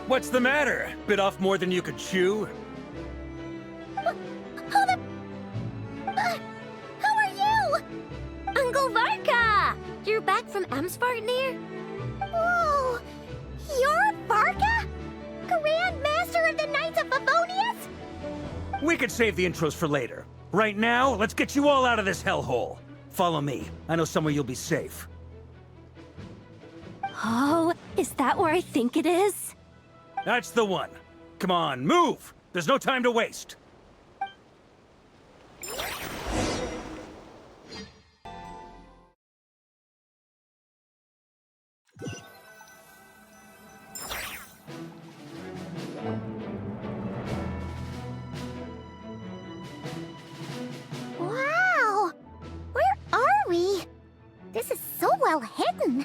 What's the matter? Bit off more than you could chew? Who are you? Uncle Varka! You're back from Amsvartnir? Whoa! You're Varka? Grand Master of the Knights of Favonius? We could save the intros for later. Right now, let's get you all out of this hellhole. Follow me. I know somewhere you'll be safe. Oh, is that where I think it is? That's the one. Come on, move! There's no time to waste. Wow! Where are we? This is so well hidden.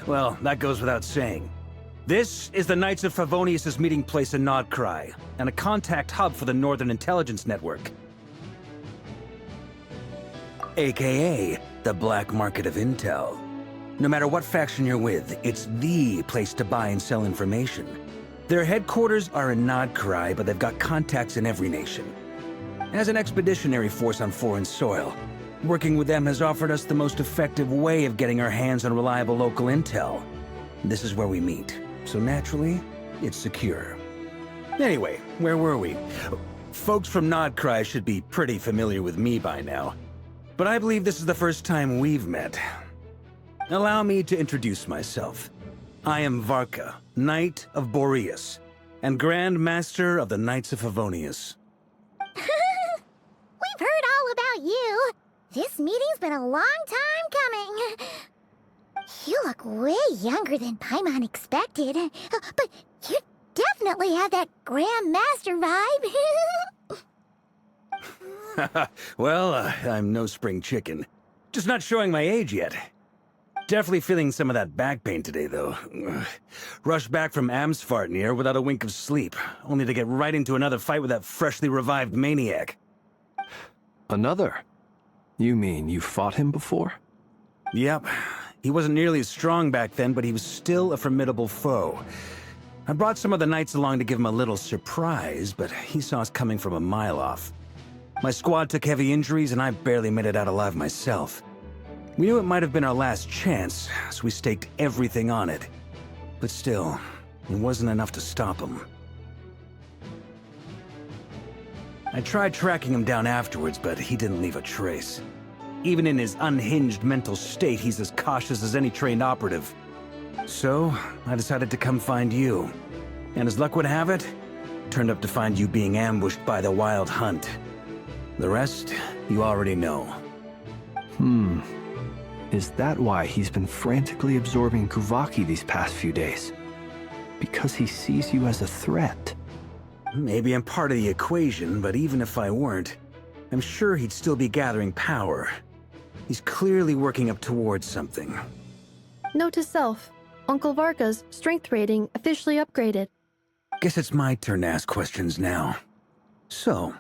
Well, that goes without saying. This is the Knights of Favonius' meeting place in Nodcry, and a contact hub for the Northern Intelligence Network. AKA, the black market of intel. No matter what faction you're with, it's the place to buy and sell information. Their headquarters are in Nodcry, but they've got contacts in every nation. As an expeditionary force on foreign soil, working with them has offered us the most effective way of getting our hands on reliable local intel. This is where we meet, so naturally, it's secure. Anyway, where were we? Folks from Nodcry should be pretty familiar with me by now, but I believe this is the first time we've met. Allow me to introduce myself. I am Varka, Knight of Boreas, and Grand Master of the Knights of Favonius. We've heard all about you. This meeting's been a long time coming. You look way younger than Paimon expected, but you definitely have that Grand Master vibe. Well, I'm no spring chicken. Just not showing my age yet. Definitely feeling some of that back pain today, though. Rushed back from Amsvartnir without a wink of sleep, only to get right into another fight with that freshly revived maniac. Another? You mean you fought him before? Yep. He wasn't nearly as strong back then, but he was still a formidable foe. I brought some of the knights along to give him a little surprise, but he saw us coming from a mile off. My squad took heavy injuries, and I barely made it out alive myself. We knew it might have been our last chance, so we staked everything on it. But still, it wasn't enough to stop him. I tried tracking him down afterwards, but he didn't leave a trace. Even in his unhinged mental state, he's as cautious as any trained operative. So, I decided to come find you. And as luck would have it, turned up to find you being ambushed by the Wild Hunt. The rest, you already know. Is that why he's been frantically absorbing Kuvaki these past few days? Because he sees you as a threat? Maybe I'm part of the equation, but even if I weren't, I'm sure he'd still be gathering power. He's clearly working up towards something. Note to self, Uncle Varka's strength rating officially upgraded. Guess it's my turn to ask questions now. So,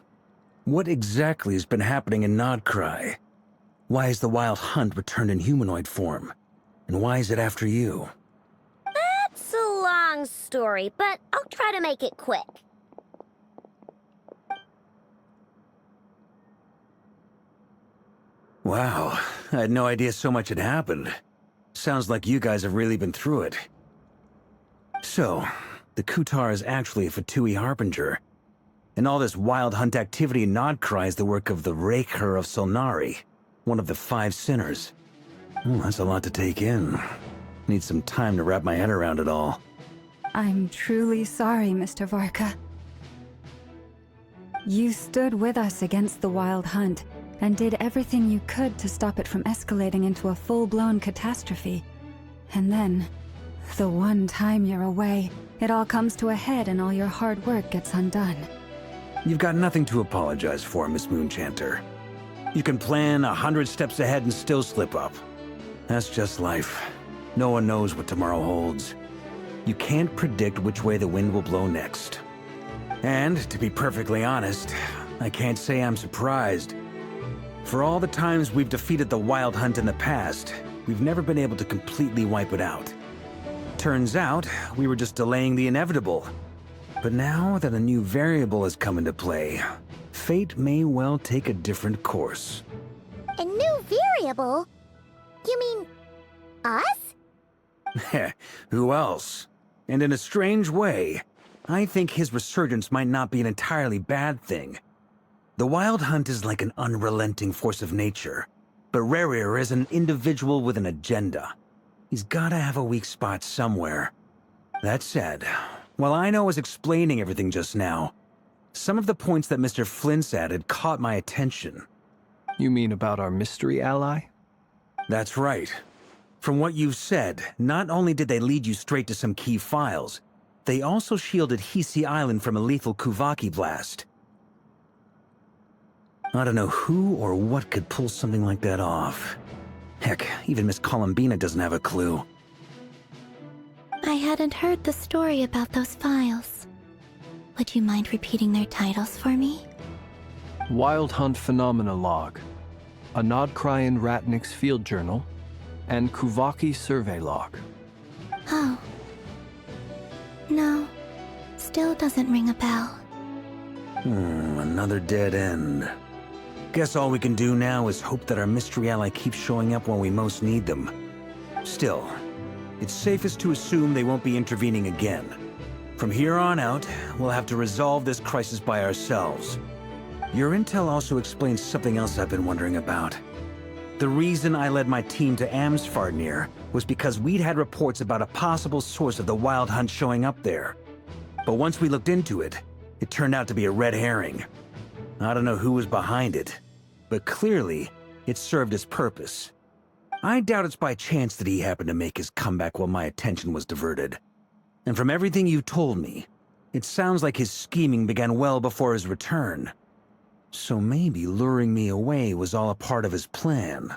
what exactly has been happening in Nodcry? Why is the Wild Hunt returned in humanoid form? And why is it after you? That's a long story, but I'll try to make it quick. Wow, I had no idea so much had happened. Sounds like you guys have really been through it. So, the Kutar is actually a Fatui Harbinger. And all this Wild Hunt activity in Nodcry is the work of the Raker of Solnari, one of the 5 sinners. That's a lot to take in. Need some time to wrap my head around it all. I'm truly sorry, Mr. Varka. You stood with us against the Wild Hunt, and did everything you could to stop it from escalating into a full-blown catastrophe. And then, the one time you're away, it all comes to a head and all your hard work gets undone. You've got nothing to apologize for, Miss Moonchanter. You can plan 100 steps ahead and still slip up. That's just life. No one knows what tomorrow holds. You can't predict which way the wind will blow next. And, to be perfectly honest, I can't say I'm surprised. For all the times we've defeated the Wild Hunt in the past, we've never been able to completely wipe it out. Turns out, we were just delaying the inevitable. But now that a new variable has come into play, fate may well take a different course. A new variable? You mean us? Who else? And in a strange way, I think his resurgence might not be an entirely bad thing. The Wild Hunt is like an unrelenting force of nature, but Rerir is an individual with an agenda. He's gotta have a weak spot somewhere. That said, while I was explaining everything just now, some of the points that Mr. Flint's added caught my attention. You mean about our mystery ally? That's right. From what you've said, not only did they lead you straight to some key files, they also shielded Hisi Island from a lethal Kuvaki blast. I don't know who or what could pull something like that off. Heck, even Miss Columbina doesn't have a clue. I hadn't heard the story about those files. Would you mind repeating their titles for me? Wild Hunt Phenomena Log, a Nodcrian Ratnik's Field Journal, and Kuvaki Survey Log. Oh. No. Still doesn't ring a bell. Another dead end. Guess all we can do now is hope that our mystery ally keeps showing up when we most need them. Still, it's safest to assume they won't be intervening again. From here on out, we'll have to resolve this crisis by ourselves. Your intel also explains something else I've been wondering about. The reason I led my team to Amsfarnir was because we'd had reports about a possible source of the Wild Hunt showing up there. But once we looked into it, it turned out to be a red herring. I don't know who was behind it, but clearly, it served its purpose. I doubt it's by chance that he happened to make his comeback while my attention was diverted. And from everything you told me, it sounds like his scheming began well before his return. So maybe luring me away was all a part of his plan.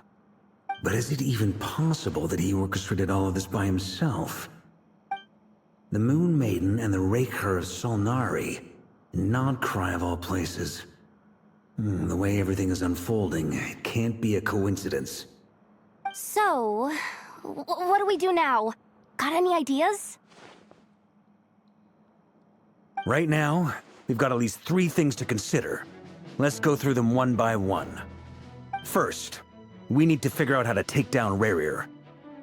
But is it even possible that he orchestrated all of this by himself? The Moon Maiden and the Raker of Solnari, Nodcry of all places. The way everything is unfolding, it can't be a coincidence. So, what do we do now? Got any ideas? Right now, we've got at least 3 things to consider. Let's go through them one by one. First, we need to figure out how to take down Rerir.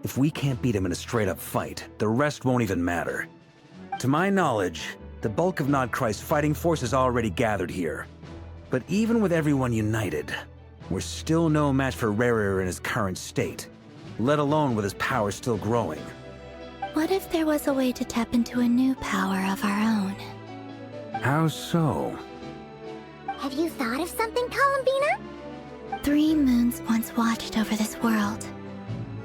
If we can't beat him in a straight-up fight, the rest won't even matter. To my knowledge, the bulk of Nodcry's fighting force is already gathered here. But even with everyone united, we're still no match for Rerir in his current state, let alone with his power still growing. What if there was a way to tap into a new power of our own? How so? Have you thought of something, Columbina? 3 moons once watched over this world.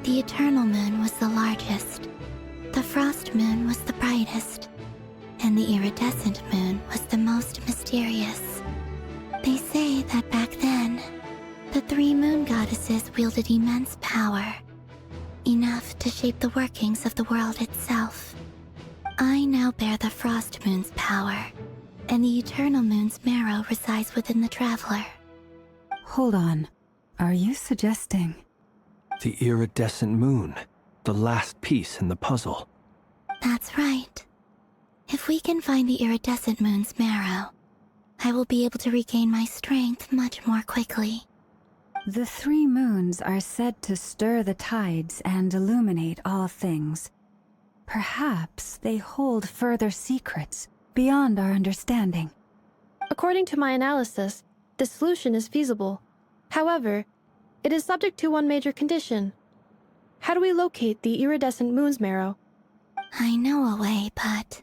The Eternal Moon was the largest. The Frost Moon was the brightest. And the Iridescent Moon was the most mysterious. They say that back then, the 3 moon goddesses wielded immense power. Enough to shape the workings of the world itself. I now bear the Frost Moon's power, and the Eternal Moon's marrow resides within the Traveler. Hold on. Are you suggesting? The Iridescent Moon, the last piece in the puzzle. That's right. If we can find the Iridescent Moon's marrow, I will be able to regain my strength much more quickly. The 3 moons are said to stir the tides and illuminate all things. Perhaps they hold further secrets beyond our understanding. According to my analysis, the solution is feasible. However, it is subject to one major condition. How do we locate the iridescent moon's marrow? I know a way, but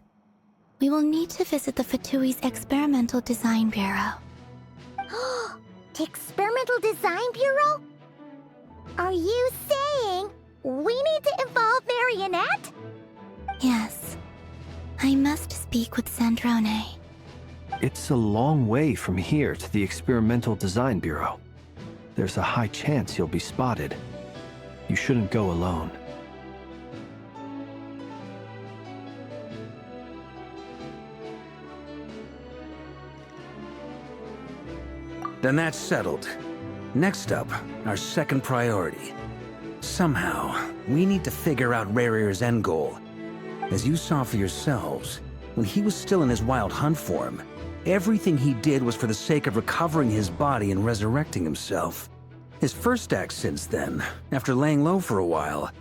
we will need to visit the Fatui's Experimental Design Bureau. The Experimental Design Bureau? Are you saying we need to involve Marionette? Yes. I must speak with Sandrone. It's a long way from here to the Experimental Design Bureau. There's a high chance you'll be spotted. You shouldn't go alone. Then that's settled. Next up, our second priority. Somehow, we need to figure out Rerir's end goal. As you saw for yourselves, when he was still in his wild hunt form, everything he did was for the sake of recovering his body and resurrecting himself. His first act since then, after laying low for a while,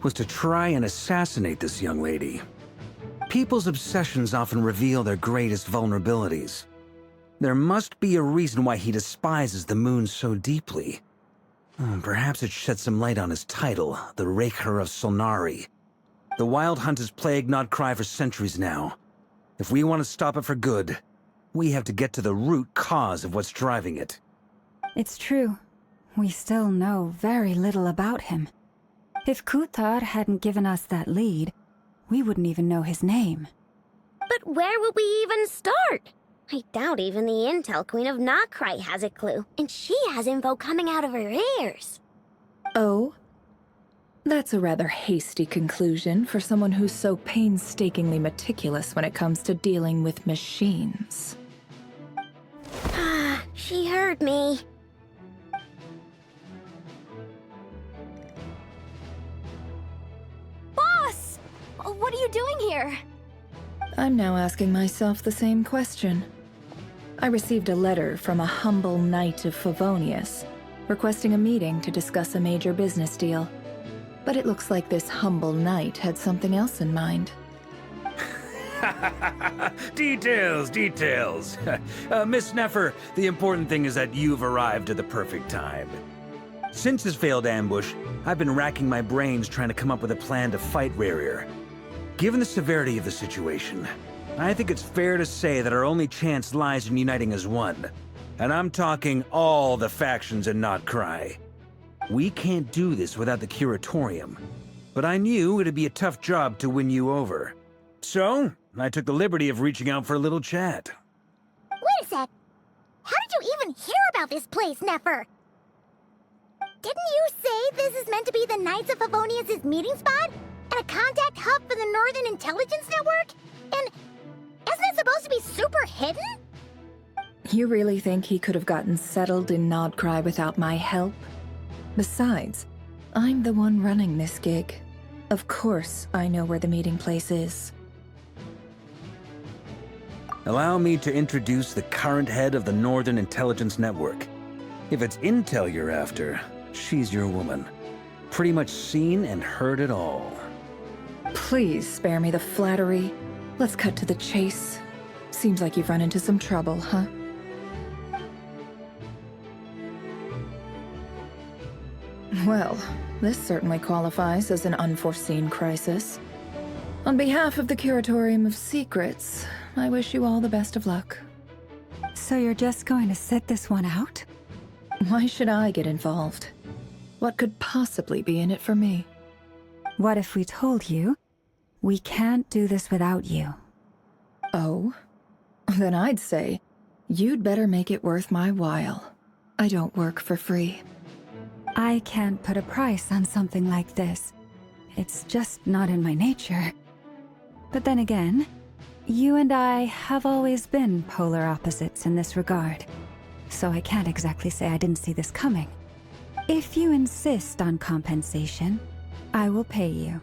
was to try and assassinate this young lady. People's obsessions often reveal their greatest vulnerabilities. There must be a reason why he despises the moon so deeply. Perhaps it sheds some light on his title, the Raker of Solnari. The Wild Hunt has plagued Nodcry for centuries now. If we want to stop it for good, we have to get to the root cause of what's driving it. It's true. We still know very little about him. If Kuthar hadn't given us that lead, we wouldn't even know his name. But where would we even start? I doubt even the Intel Queen of Nodcry has a clue, and she has info coming out of her ears. Oh? That's a rather hasty conclusion for someone who's so painstakingly meticulous when it comes to dealing with machines. Ah, she heard me. Boss! What are you doing here? I'm now asking myself the same question. I received a letter from a humble knight of Favonius, requesting a meeting to discuss a major business deal. But it looks like this humble knight had something else in mind. Details, details. Miss Nefer, the important thing is that you've arrived at the perfect time. Since his failed ambush, I've been racking my brains trying to come up with a plan to fight Rerir. Given the severity of the situation, I think it's fair to say that our only chance lies in uniting as one. And I'm talking all the factions in Nodcry. We can't do this without the Curatorium, but I knew it'd be a tough job to win you over. So, I took the liberty of reaching out for a little chat. Wait a sec. How did you even hear about this place, Nefer? Didn't you say this is meant to be the Knights of Favonius' meeting spot? And a contact hub for the Northern Intelligence Network? And isn't it supposed to be super hidden? You really think he could have gotten settled in Nodcry without my help? Besides, I'm the one running this gig. Of course I know where the meeting place is. Allow me to introduce the current head of the Northern Intelligence Network. If it's intel you're after, she's your woman. Pretty much seen and heard it all. Please spare me the flattery. Let's cut to the chase. Seems like you've run into some trouble, huh? Well, this certainly qualifies as an unforeseen crisis. On behalf of the Curatorium of Secrets, I wish you all the best of luck. So you're just going to sit this one out? Why should I get involved? What could possibly be in it for me? What if we told you we can't do this without you? Oh? Then I'd say, you'd better make it worth my while. I don't work for free. I can't put a price on something like this. It's just not in my nature. But then again, you and I have always been polar opposites in this regard. So I can't exactly say I didn't see this coming. If you insist on compensation, I will pay you.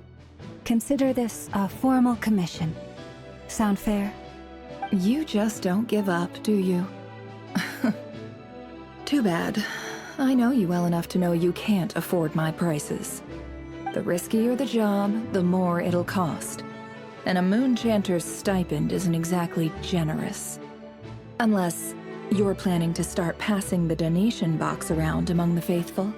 Consider this a formal commission. Sound fair? You just don't give up, do you? Too bad. I know you well enough to know you can't afford my prices. The riskier the job, the more it'll cost. And a moon chanter's stipend isn't exactly generous. Unless you're planning to start passing the donation box around among the faithful.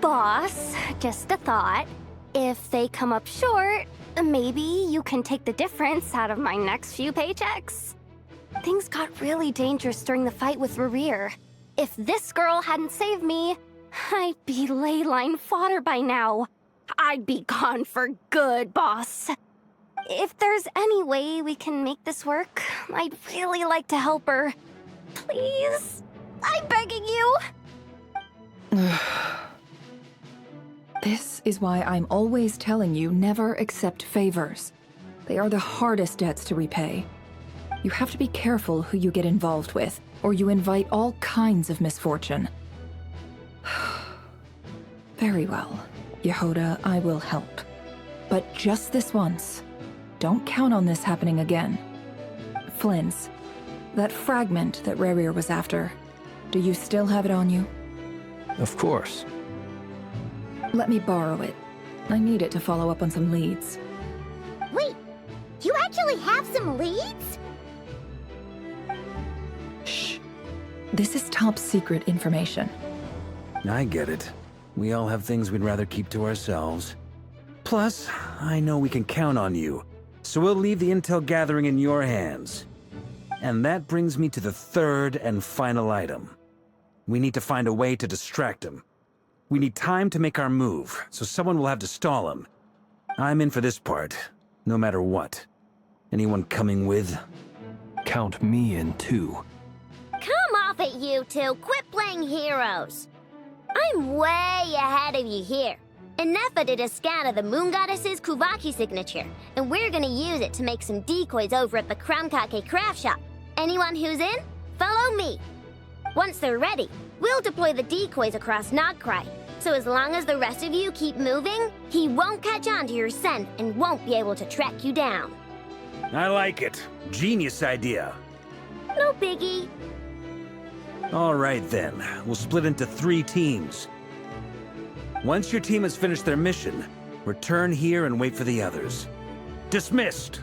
Boss, just a thought. If they come up short, maybe you can take the difference out of my next few paychecks. Things got really dangerous during the fight with Rerir. If this girl hadn't saved me, I'd be ley line fodder by now. I'd be gone for good, boss. If there's any way we can make this work, I'd really like to help her. Please? I'm begging you. This is why I'm always telling you never accept favors. They are the hardest debts to repay. You have to be careful who you get involved with, or you invite all kinds of misfortune. Very well, Yehoda, I will help. But just this once. Don't count on this happening again. Flynn's. That fragment that Rerir was after. Do you still have it on you? Of course. Let me borrow it. I need it to follow up on some leads. Wait, you actually have some leads? Shh. This is top secret information. I get it. We all have things we'd rather keep to ourselves. Plus, I know we can count on you, so we'll leave the intel gathering in your hands. And that brings me to the third and final item. We need to find a way to distract him. We need time to make our move, so someone will have to stall him. I'm in for this part, no matter what. Anyone coming with? Count me in too. Come off it, you two! Quit playing heroes! I'm way ahead of you here. Nefa did a scan of the Moon Goddess's Kuvaki signature, and we're gonna use it to make some decoys over at the Kramkake craft shop. Anyone who's in, follow me. Once they're ready, we'll deploy the decoys across Nagcry. So as long as the rest of you keep moving, he won't catch on to your scent and won't be able to track you down. I like it. Genius idea. No biggie. All right then, we'll split into 3 teams. Once your team has finished their mission, return here and wait for the others. Dismissed!